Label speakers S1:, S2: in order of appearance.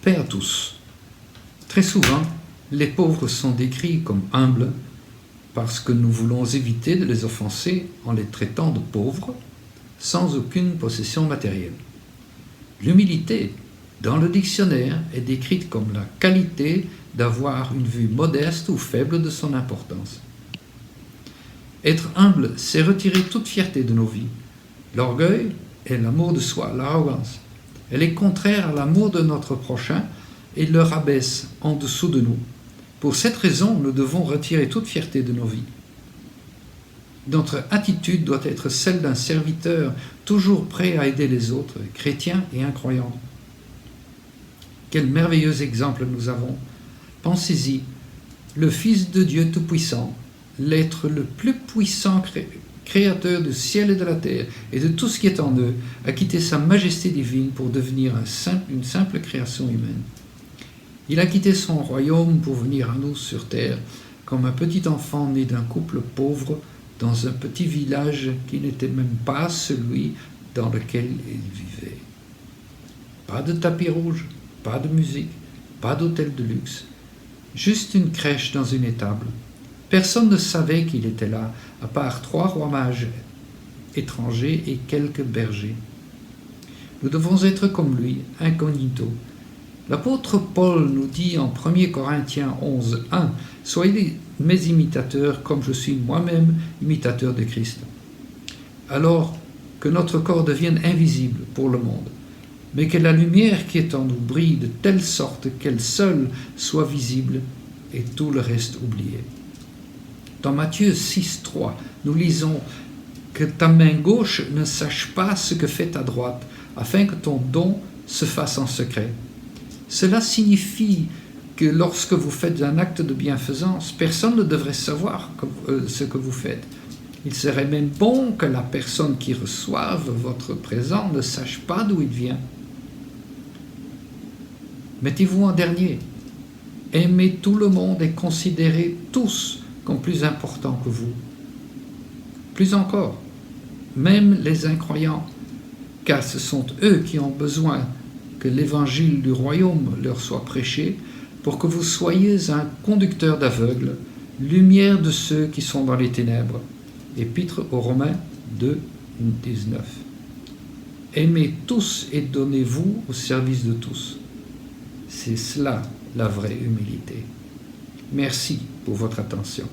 S1: paix à tous. Très souvent, les pauvres sont décrits comme humbles parce que nous voulons éviter de les offenser en les traitant de pauvres sans aucune possession matérielle. L'humilité, dans le dictionnaire, est décrite comme la qualité d'avoir une vue modeste ou faible de son importance. Être humble, c'est retirer toute fierté de nos vies. L'orgueil est l'amour de soi, l'arrogance. Elle est contraire à l'amour de notre prochain et le rabaisse en dessous de nous. Pour cette raison, nous devons retirer toute fierté de nos vies. Notre attitude doit être celle d'un serviteur toujours prêt à aider les autres, chrétiens et incroyants. Quel merveilleux exemple nous avons! Pensez-y, le Fils de Dieu Tout-Puissant, l'être le plus puissant créateur du ciel et de la terre et de tout ce qui est en eux, a quitté sa majesté divine pour devenir une simple création humaine. Il a quitté son royaume pour venir à nous sur terre, comme un petit enfant né d'un couple pauvre dans un petit village qui n'était même pas celui dans lequel il vivait. Pas de tapis rouge, pas de musique, pas d'hôtel de luxe, juste une crèche dans une étable. Personne ne savait qu'il était là, à part 3 rois mages étrangers et quelques bergers. Nous devons être comme lui, incognito. L'apôtre Paul nous dit en 1 Corinthiens 11, 1 « Soyez mes imitateurs comme je suis moi-même imitateur de Christ. » Alors que notre corps devienne invisible pour le monde, mais que la lumière qui est en nous brille de telle sorte qu'elle seule soit visible et tout le reste oublié. Dans Matthieu 6, 3, nous lisons « Que ta main gauche ne sache pas ce que fait ta droite, afin que ton don se fasse en secret. » Cela signifie que lorsque vous faites un acte de bienfaisance, personne ne devrait savoir ce que vous faites. Il serait même bon que la personne qui reçoive votre présent ne sache pas d'où il vient. Mettez-vous en dernier. Aimez tout le monde et considérez tous comme plus importants que vous. Plus encore, même les incroyants, car ce sont eux qui ont besoin que l'évangile du royaume leur soit prêché pour que vous soyez un conducteur d'aveugles, lumière de ceux qui sont dans les ténèbres. Épître aux Romains 2, 19. Aimez tous et donnez-vous au service de tous. C'est cela la vraie humilité. Merci pour votre attention.